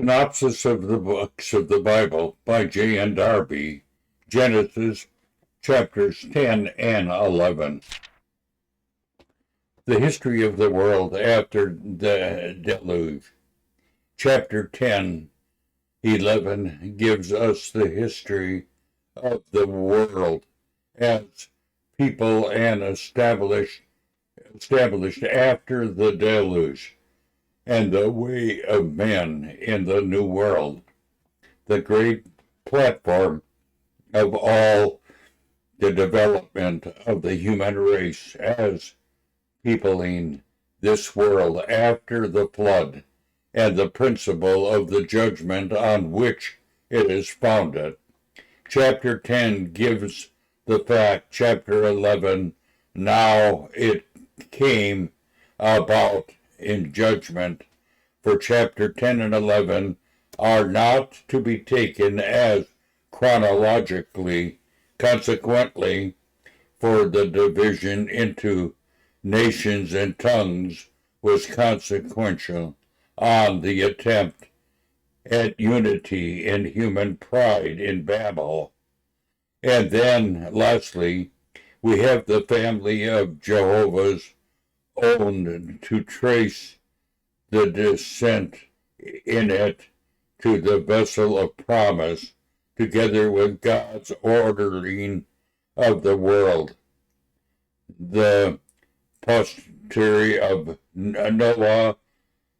Synopsis of the books of the Bible by J. Darby, Genesis chapters 10 and 11. The history of the world after the deluge. Chapter 10:11 gives us the history of the world as people and established after the deluge, and the way of men in the new world, the great platform of all the development of the human race as peopling this world after the flood, and the principle of the judgment on which it is founded. Chapter 10 gives the fact. Chapter 11, now it came about in judgment, for chapter 10 and 11 are not to be taken as chronologically. Consequently, for the division into nations and tongues was consequential on the attempt at unity in human pride in Babel. And then, lastly, we have the family of Jehovah's own to trace the descent in it to the vessel of promise, together with God's ordering of the world. The posterity of Noah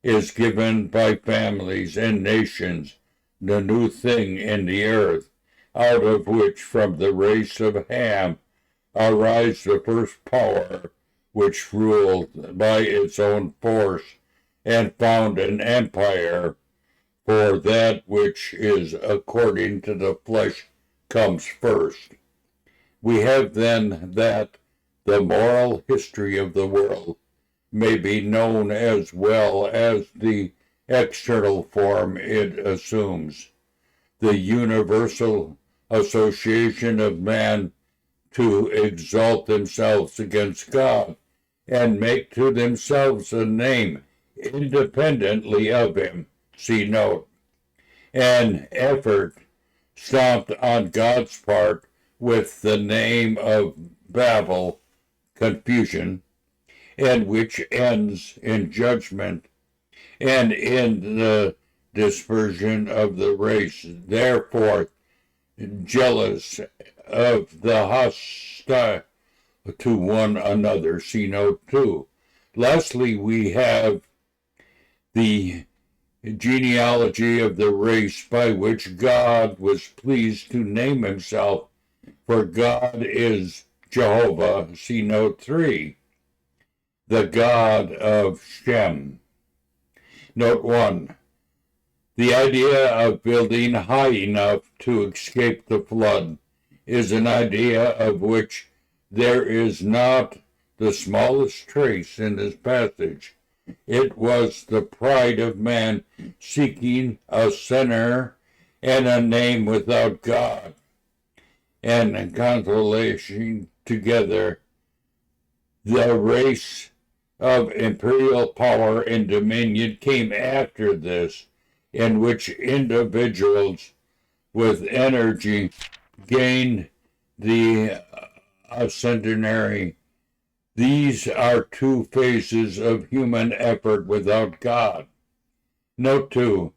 is given by families and nations, the new thing in the earth, out of which from the race of Ham arise the first power, which ruled by its own force and found an empire, for that which is according to the flesh comes first. We have then that the moral history of the world may be known as well as the external form it assumes, the universal association of man to exalt themselves against God and make to themselves a name independently of him. See note. An effort stopped on God's part with the name of Babel, confusion, and which ends in judgment and in the dispersion of the race, therefore jealous of the hostile to one another. See note 2. Lastly, we have the genealogy of the race by which God was pleased to name himself, for God is Jehovah. See note 3. The God of Shem. Note 1. The idea of building high enough to escape the flood is an idea of which there is not the smallest trace in this passage. It was the pride of man seeking a center and a name without God, and consolation together. The race of imperial power and dominion came after this, in which individuals with energy gained the ascendancy. These are two phases of human effort without God. Note 2.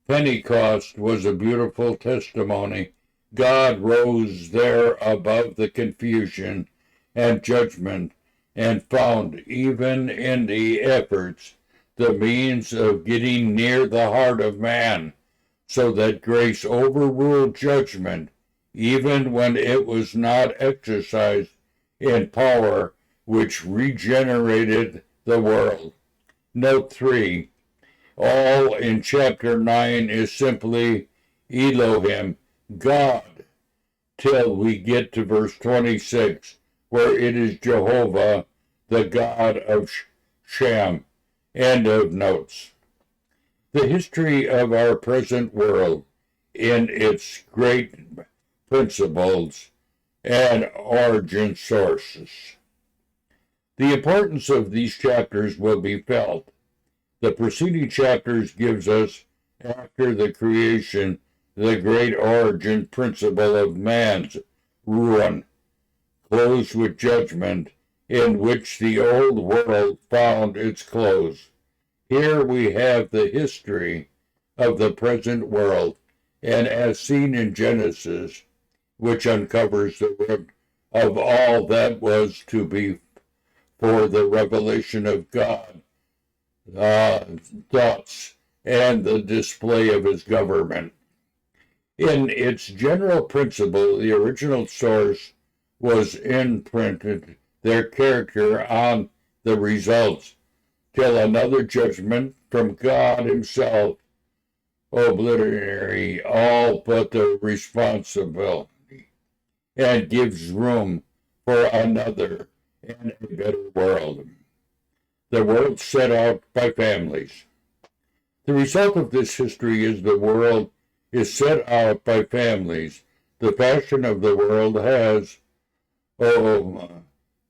Pentecost was a beautiful testimony. God rose there above the confusion and judgment and found even in the efforts the means of getting near the heart of man, so that grace overruled judgment, even when it was not exercised in power which regenerated the world. Note 3. All in chapter 9 is simply Elohim, God, till we get to verse 26, where it is Jehovah, the God of Shem. End of notes. The history of our present world in its great principles and origin sources. The importance of these chapters will be felt. The preceding chapters gives us after the creation, the great origin principle of man's ruin, closed with judgment, in which the old world found its close. Here we have the history of the present world, and as seen in Genesis, which uncovers the root of all that was to be for the revelation of God, thoughts, and the display of his government. In its general principle, the original source was imprinted their character on the results, till another judgment from God himself obliterate all but the responsibility and gives room for another and a better world. The world set out by families. The result of this history is the world is set out by families. The fashion of the world has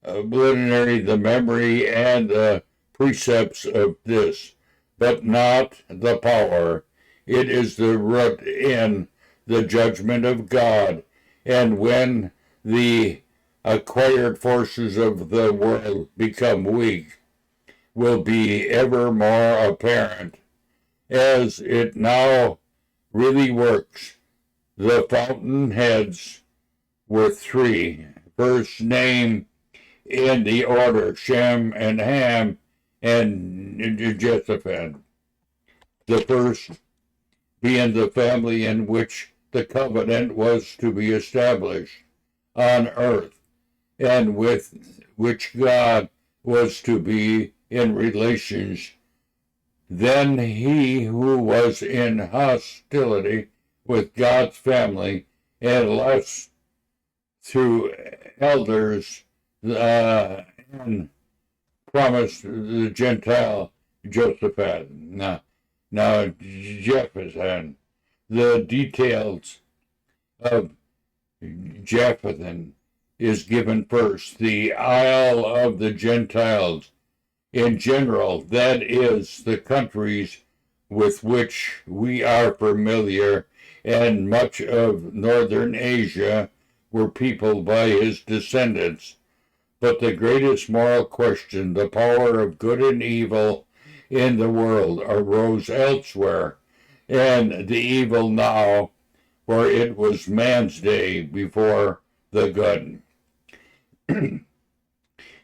obliterated the memory and the precepts of this, but not the power. It is the root in the judgment of God, and when the acquired forces of the world become weak, will be ever more apparent, as it now really works. The fountain heads were three, first name in the order Shem and Ham and Jezebel. The first being the family in which the covenant was to be established on earth, and with which God was to be in relations. Then he who was in hostility with God's family, and less through elders, and promised the Gentile Josaphat. Now Jephathan, the details of Jephathan is given first. The Isle of the Gentiles in general, that is, the countries with which we are familiar, and much of northern Asia were peopled by his descendants. But the greatest moral question, the power of good and evil in the world, arose elsewhere, and the evil now, for it was man's day before the good.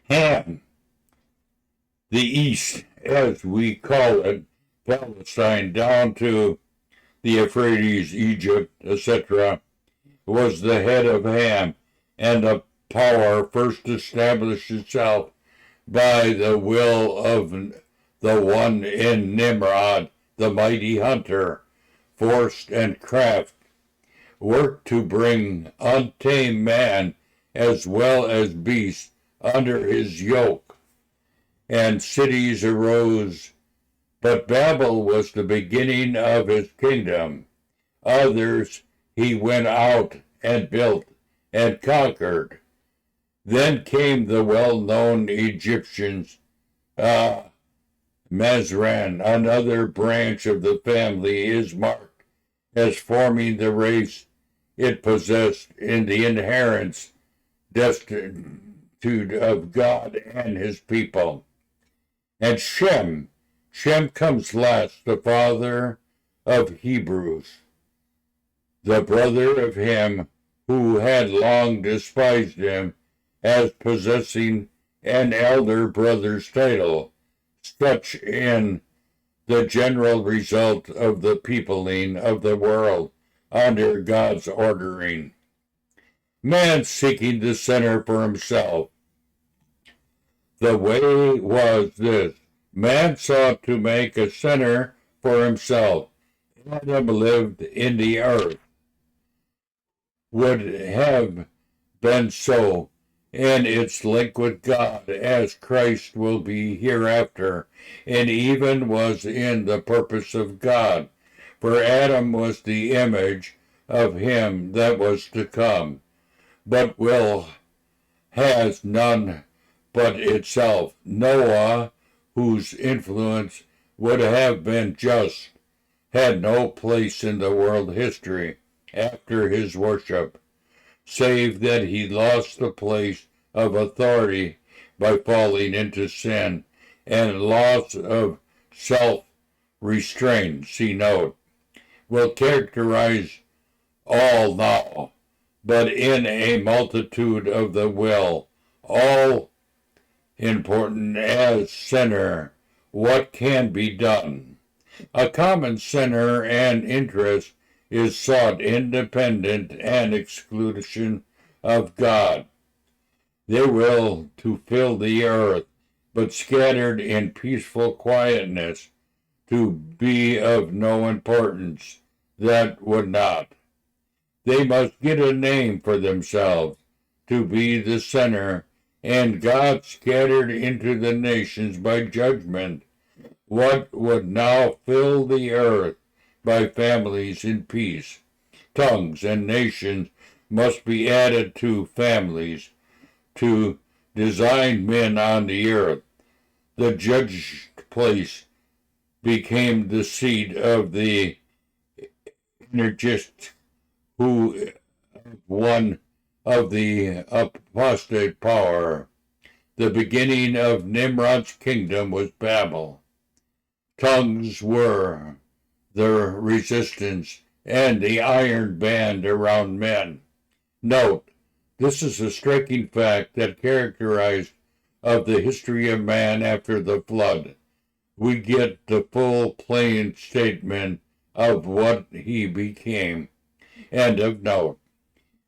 Ham, the east, as we call it, Palestine, down to the Euphrates, Egypt, etc., was the head of Ham, and the power first established itself by the will of the one in Nimrod, the mighty hunter, force and craft, worked to bring untamed man as well as beast under his yoke, and cities arose. But Babel was the beginning of his kingdom. Others he went out and built and conquered. Then came the well-known Egyptians, Mizraim, another branch of the family, is marked as forming the race it possessed in the inherent destitute of God and his people. And Shem comes last, the father of Hebrews, the brother of him who had long despised him as possessing an elder brother's title, such in the general result of the peopling of the world under God's ordering. Man seeking the center for himself. The way was this: man sought to make a center for himself. Adam lived in the earth. Would have been so in its link with God, as Christ will be hereafter, and even was in the purpose of God. For Adam was the image of him that was to come, but will has none but itself. Noah, whose influence would have been just, had no place in the world history after his worship, save that he lost the place of authority by falling into sin and loss of self-restraint, see note, will characterize all now, but in a multitude of the will, all important as sinner, what can be done? A common sinner and interest is sought independent and exclusion of God. They will to fill the earth, but scattered in peaceful quietness, to be of no importance, that would not. They must get a name for themselves, to be the sinner, and God scattered into the nations by judgment. What would now fill the earth by families in peace? Tongues and nations must be added to families, to design men on the earth. The judged place became the seat of the energist who one of the apostate power. The beginning of Nimrod's kingdom was Babel. Tongues were the resistance and the iron band around men. Note, this is a striking fact that characterized of the history of man after the flood. We get the full plain statement of what he became. End of note.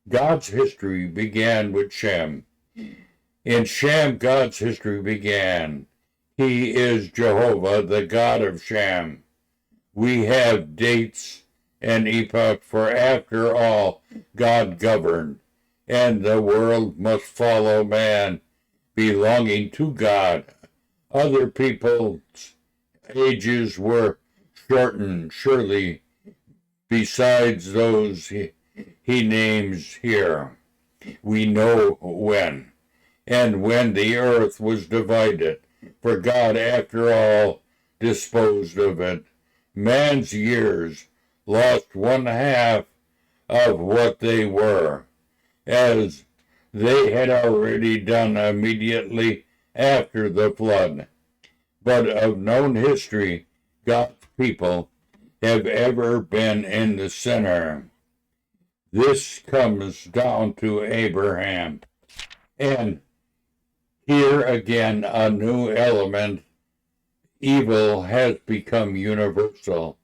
God's history began with Shem. In Shem, God's history began. He is Jehovah, the God of Shem. We have dates and epoch, for after all, God governed, and the world must follow man, belonging to God. Other people's ages were shortened, surely, besides those he names here. We know when. And when the earth was divided, for God, after all, disposed of it. Man's years lost one half of what they were, as they had already done immediately after the flood. But of known history, God's people have ever been in the center. This comes down to Abraham. And here again, a new element. Evil has become universal,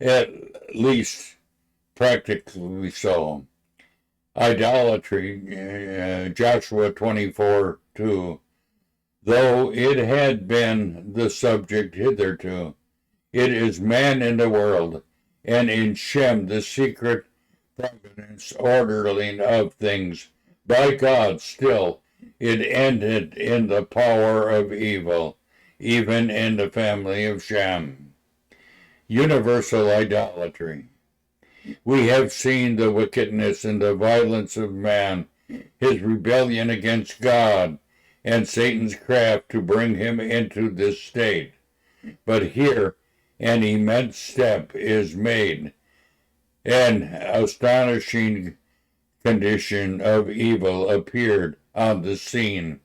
at least practically so. Idolatry, Joshua 24:2. Though it had been the subject hitherto, it is man in the world, and in Shem the secret providence ordering of things. By God still it ended in the power of evil, even in the family of Shem. Universal idolatry. We have seen the wickedness and the violence of man, his rebellion against God, and Satan's craft to bring him into this state. But here an immense step is made. An astonishing condition of evil appeared on the scene.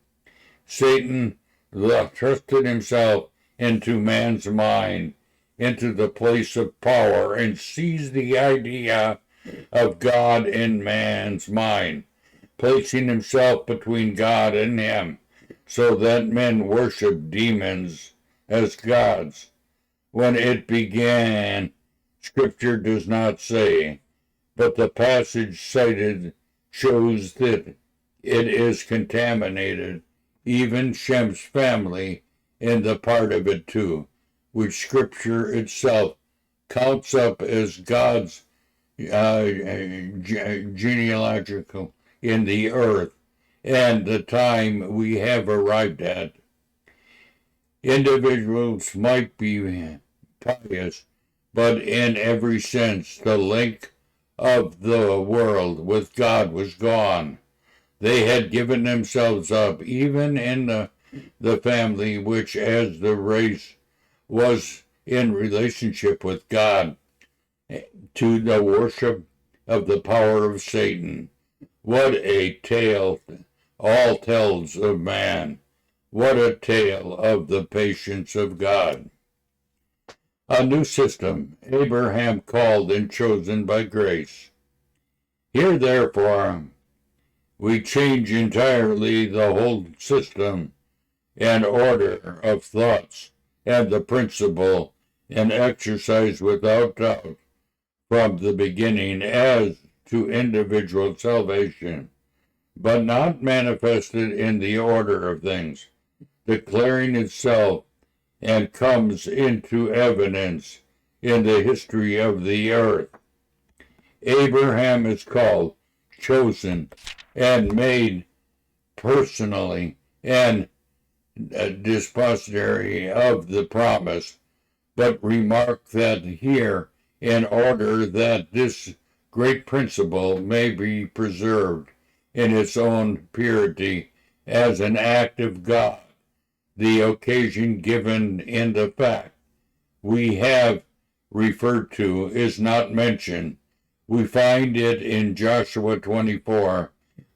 Satan trusted himself into man's mind, into the place of power, and seized the idea of God in man's mind, placing himself between God and him, so that men worship demons as gods. When it began, Scripture does not say, but the passage cited shows that it is contaminated, even Shem's family, in the part of it too, which Scripture itself counts up as God's genealogical in the earth, and the time we have arrived at. Individuals might be pious, but in every sense the link of the world with God was gone. They had given themselves up, even in the family, which as the race was in relationship with God. to the worship of the power of Satan. What a tale all tells of man. What a tale of the patience of God. A new system, Abraham called and chosen by grace. Here, therefore, we change entirely the whole system and order of thoughts and the principle and exercise without doubt from the beginning as to individual salvation, but not manifested in the order of things, declaring itself and comes into evidence in the history of the earth. Abraham is called, chosen, and made personally and dispository of the promise, but remark that here, in order that this great principle may be preserved in its own purity as an act of God, the occasion given in the fact we have referred to is not mentioned. We find it in Joshua 24.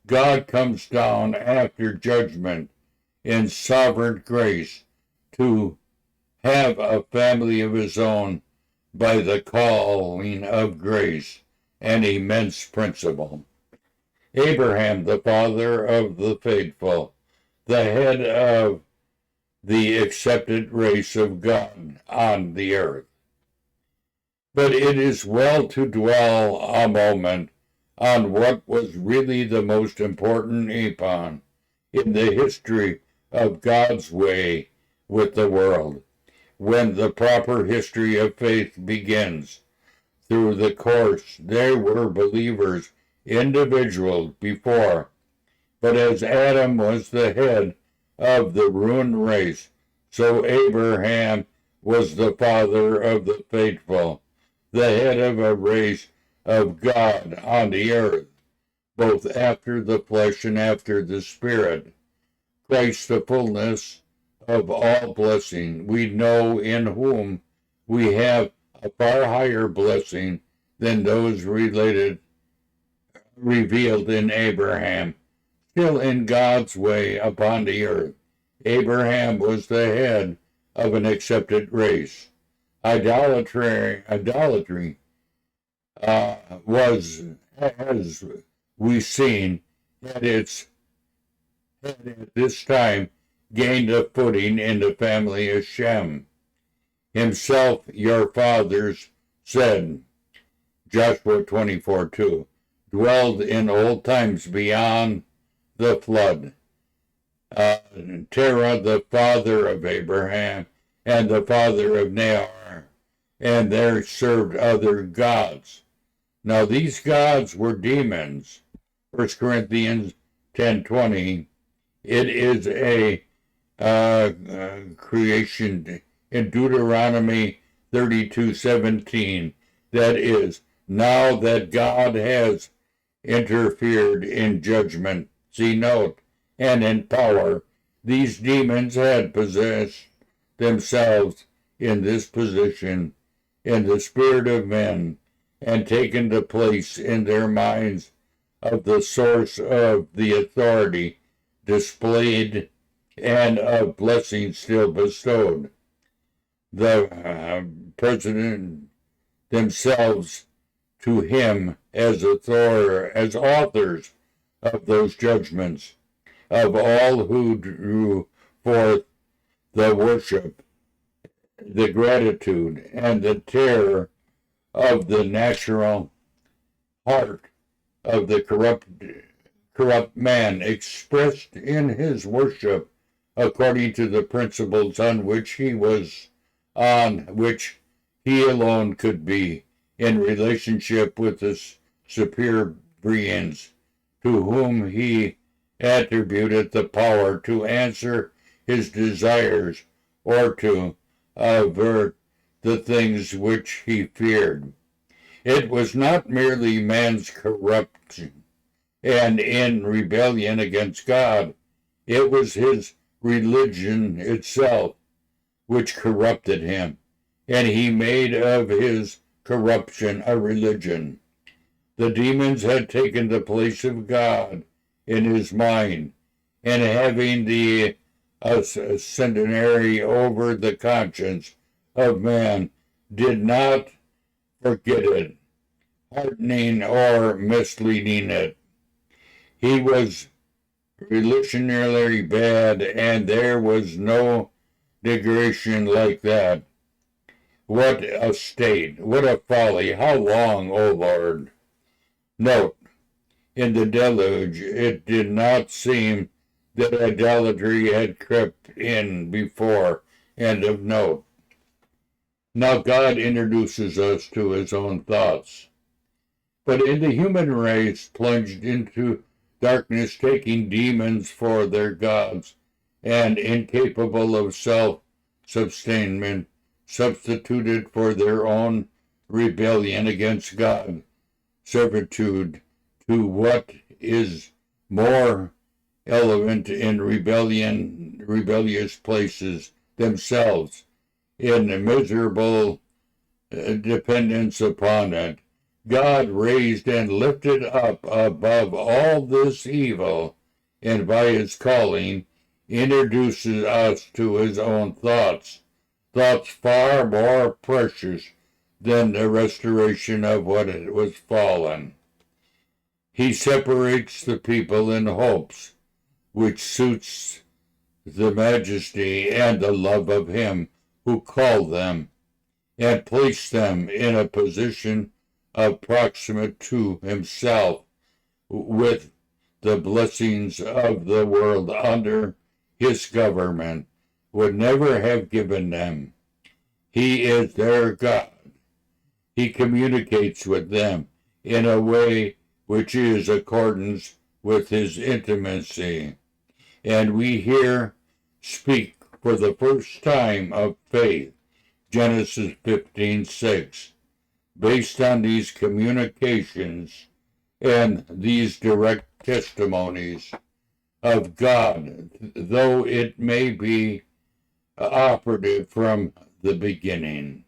God comes down after judgment in sovereign grace to have a family of his own by the calling of grace, an immense principle. Abraham, the father of the faithful, the head of the accepted race of God on the earth. But it is well to dwell a moment on what was really the most important epoch in the history of God's way with the world, when the proper history of faith begins. Through the course, there were believers, individuals before, but as Adam was the head of the ruined race, so Abraham was the father of the faithful, the head of a race of God on the earth, both after the flesh and after the spirit. Christ, the fullness of all blessing, we know in whom we have a far higher blessing than those revealed in Abraham. Still in God's way upon the earth, Abraham was the head of an accepted race. Idolatry was, as we've seen, had at this time gained a footing in the family of Shem. Himself your fathers said, Joshua 24:2, dwelled in old times beyond the flood. Terah, the father of Abraham, and the father of Nahor, and there served other gods. Now these gods were demons. 1 Corinthians 10:20. It is a creation in Deuteronomy 32:17. That is, now that God has interfered in judgment, see note, and in power, these demons had possessed themselves in this position in the spirit of men and taken the place in their minds of the source of the authority displayed and of blessings still bestowed. The president themselves to him as authors of those judgments, of all who drew forth the worship, the gratitude, and the terror of the natural heart of the corrupt man, expressed in his worship according to the principles on which he alone could be in relationship with the superior beings to whom he attributed the power to answer his desires or to avert the things which he feared. It was not merely man's corruption and in rebellion against God, it was his religion itself which corrupted him, and he made of his corruption of religion. The demons had taken the place of God in his mind, and having the ascendancy over the conscience of man, did not forget it, hardening or misleading it. He was relationally bad, and there was no degradation like that. What a state, what a folly, how long, O Lord? Note, in the deluge, it did not seem that idolatry had crept in before. End of note. Now God introduces us to his own thoughts. But in the human race plunged into darkness, taking demons for their gods, and incapable of self-sustainment, substituted for their own rebellion against God, servitude to what is more relevant in rebellious places themselves, in miserable dependence upon it. God raised and lifted up above all this evil, and by his calling introduces us to his own thoughts far more precious than the restoration of what it was fallen. He separates the people in hopes, which suits the majesty and the love of him who called them, and placed them in a position approximate to himself, with the blessings of the world under his government, would never have given them. He is their God. He communicates with them in a way which is accordance with his intimacy. And we here speak for the first time of faith, Genesis 15:6, based on these communications and these direct testimonies of God, though it may be operative from the beginning.